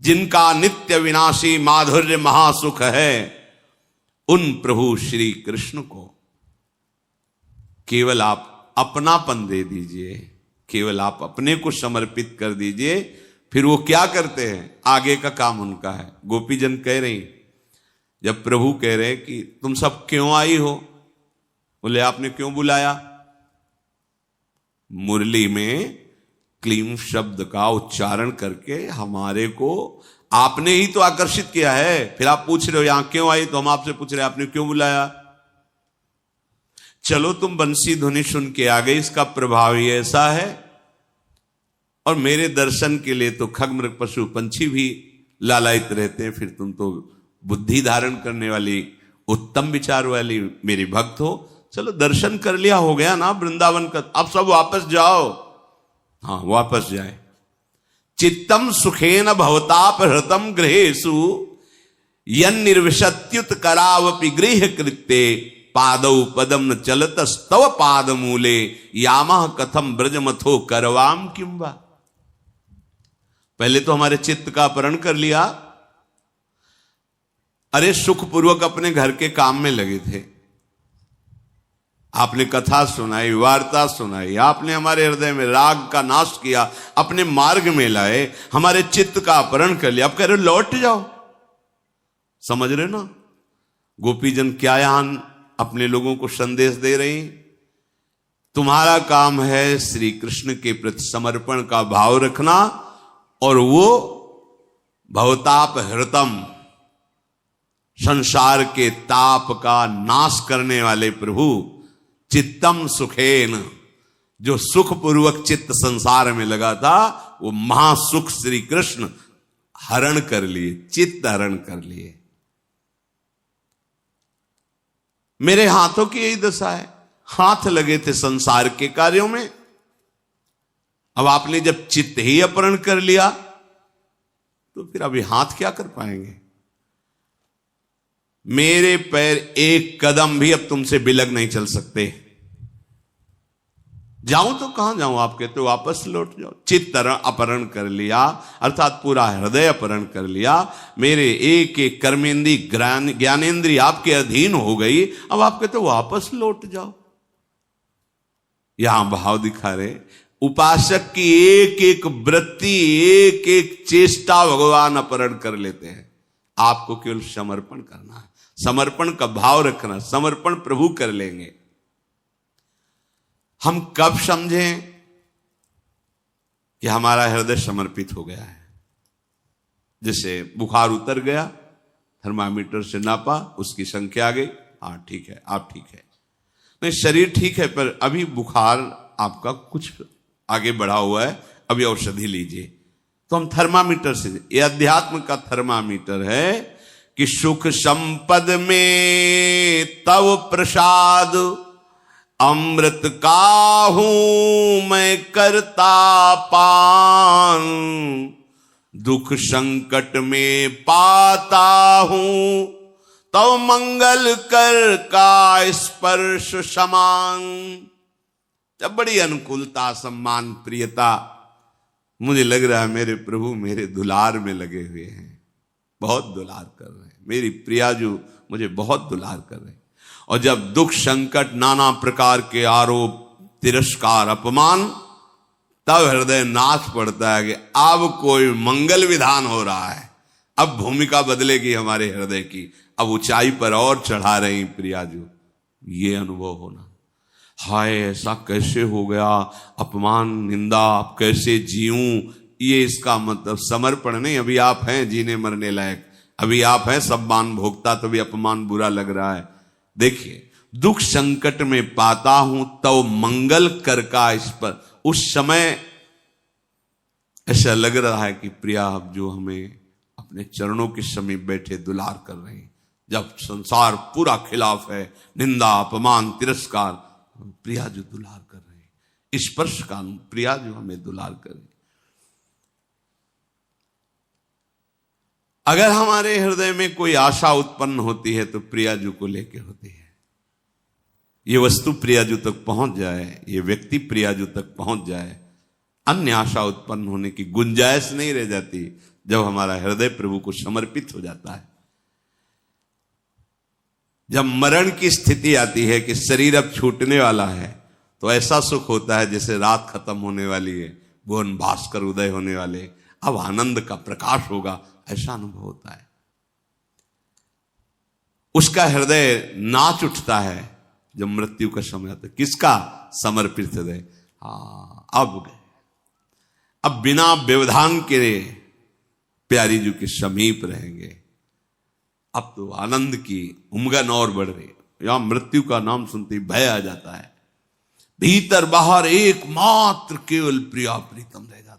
जिनका नित्य विनाशी माधुर्य महासुख है, उन प्रभु श्री कृष्ण को केवल आप अपनापन दे दीजिए, केवल आप अपने को समर्पित कर दीजिए। फिर वो क्या करते हैं, आगे का काम उनका है। गोपीजन कह रही, जब प्रभु कह रहे कि तुम सब क्यों आई हो, बोले आपने क्यों बुलाया? मुरली में क्लीम शब्द का उच्चारण करके हमारे को आपने ही तो आकर्षित किया है। फिर आप पूछ रहे हो यहां क्यों आई, तो हम आपसे पूछ रहे हैं आपने क्यों बुलाया? चलो तुम बंसी धुनी सुन के आ गए, इसका प्रभाव ही ऐसा है। और मेरे दर्शन के लिए तो खग मृग पशु पंछी भी लालायित रहते हैं, फिर तुम तो बुद्धि धारण करने वाली उत्तम विचार वाली मेरी भक्त हो। चलो दर्शन कर लिया, हो गया ना वृंदावन का, अब सब वापस जाओ। हाँ वापस जाए। चित्तम सुखेन भवताप हृतम गृहेषु यन निर्विशत्युत करावपि गृह कृत्ये पादौ पदम न चलत स्तव पाद मूले यामः कथम ब्रजमथो करवाम किंवा। पहले तो हमारे चित्त का अपहरण कर लिया। अरे सुखपूर्वक अपने घर के काम में लगे थे, आपने कथा सुनाई, वार्ता सुनाई, आपने हमारे हृदय में राग का नाश किया, अपने मार्ग में लाए, हमारे चित्त का अपहरण कर लिया। अब कह रहे लौट जाओ। समझ रहे ना गोपीजन क्या यहां अपने लोगों को संदेश दे रही? तुम्हारा काम है श्री कृष्ण के प्रति समर्पण का भाव रखना, और वो भवताप हृतम, संसार के ताप का नाश करने वाले प्रभु, चित्तम सुखेन, जो सुखपूर्वक चित्त संसार में लगा था, वो महासुख श्री कृष्ण हरण कर लिए, चित्त हरण कर लिए। मेरे हाथों की यही दशा है, हाथ लगे थे संसार के कार्यों में। अब आपने जब चित्त ही अपहरण कर लिया, तो फिर अभी हाथ क्या कर पाएंगे? मेरे पैर एक कदम भी अब तुमसे बिलग नहीं चल सकते। जाऊं तो कहां जाऊं? आप कहते हो वापस लौट जाओ। चित्त अपहरण कर लिया, अर्थात पूरा हृदय अपहरण कर लिया। मेरे एक एक कर्मेंद्री ज्ञानेंद्री आपके अधीन हो गई। अब आप कहते हो वापस लौट जाओ। यहां भाव दिखा रहे, उपासक की एक एक वृत्ति, एक एक चेष्टा भगवान अपहरण कर लेते हैं। आपको केवल समर्पण करना है, समर्पण का भाव रखना, समर्पण प्रभु कर लेंगे। हम कब समझें कि हमारा हृदय समर्पित हो गया है? जैसे बुखार उतर गया, थर्मामीटर से नापा, उसकी संख्या आ गई, हाँ ठीक है, आप ठीक है। नहीं, शरीर ठीक है, पर अभी बुखार आपका कुछ आगे बढ़ा हुआ है, अभी औषधि लीजिए। तो हम थर्मामीटर से, ये अध्यात्म का थर्मामीटर है कि सुख संपद में तव प्रसाद अमृत का हूं मैं करता पान, दुख संकट में पाता हूं तव मंगल कर का स्पर्श समान। जब बड़ी अनुकूलता, सम्मान, प्रियता, मुझे लग रहा है मेरे प्रभु मेरे दुलार में लगे हुए हैं, बहुत दुलार कर रहे हैं। मेरी प्रियाजू मुझे बहुत दुलार कर रहे हैं। और जब दुख संकट, नाना प्रकार के आरोप, तिरस्कार, अपमान, तब हृदय नाच पड़ता है कि अब कोई मंगल विधान हो रहा है, अब भूमिका बदलेगी हमारे हृदय की, अब ऊंचाई पर और चढ़ा रही प्रियाजू। ये अनुभव होना, हाय ऐसा कैसे हो गया, अपमान, निंदा, अब कैसे जीऊं, ये इसका मतलब समर्पण नहीं। अभी आप हैं जीने मरने लायक, अभी आप हैं सम्मान भोगता, तो भी अपमान बुरा लग रहा है। देखिए, दुख संकट में पाता हूं तो मंगल कर का इस पर, उस समय ऐसा लग रहा है कि प्रिया अब जो हमें अपने चरणों के समीप बैठे दुलार कर रहे हैं। जब संसार पूरा खिलाफ है, निंदा, अपमान, तिरस्कार, प्रिया जो दुलार कर रहे हैं, स्पर्श का प्रिया जो हमें दुलार कर रही। अगर हमारे हृदय में कोई आशा उत्पन्न होती है तो प्रियाजू को लेके होती है। ये वस्तु प्रियाजू तक पहुंच जाए, ये व्यक्ति प्रियाजू तक पहुंच जाए, अन्य आशा उत्पन्न होने की गुंजाइश नहीं रह जाती। जब हमारा हृदय प्रभु को समर्पित हो जाता है। जब मरण की स्थिति आती है कि शरीर अब छूटने वाला है, तो ऐसा सुख होता है जैसे रात खत्म होने वाली है, भुवन भास्कर उदय होने वाले, अब आनंद का प्रकाश होगा, ऐसा अनुभव होता है। उसका हृदय नाच उठता है जब मृत्यु का समय आता है। किसका? समर्पित हृदय। अब बिना व्यवधान के प्यारी जी के समीप रहेंगे। अब तो आनंद की उमगन और बढ़ रही है। यहां मृत्यु का नाम सुनते ही भय आ जाता है। भीतर बाहर एकमात्र केवल प्रिया प्रीतम रह जाता है।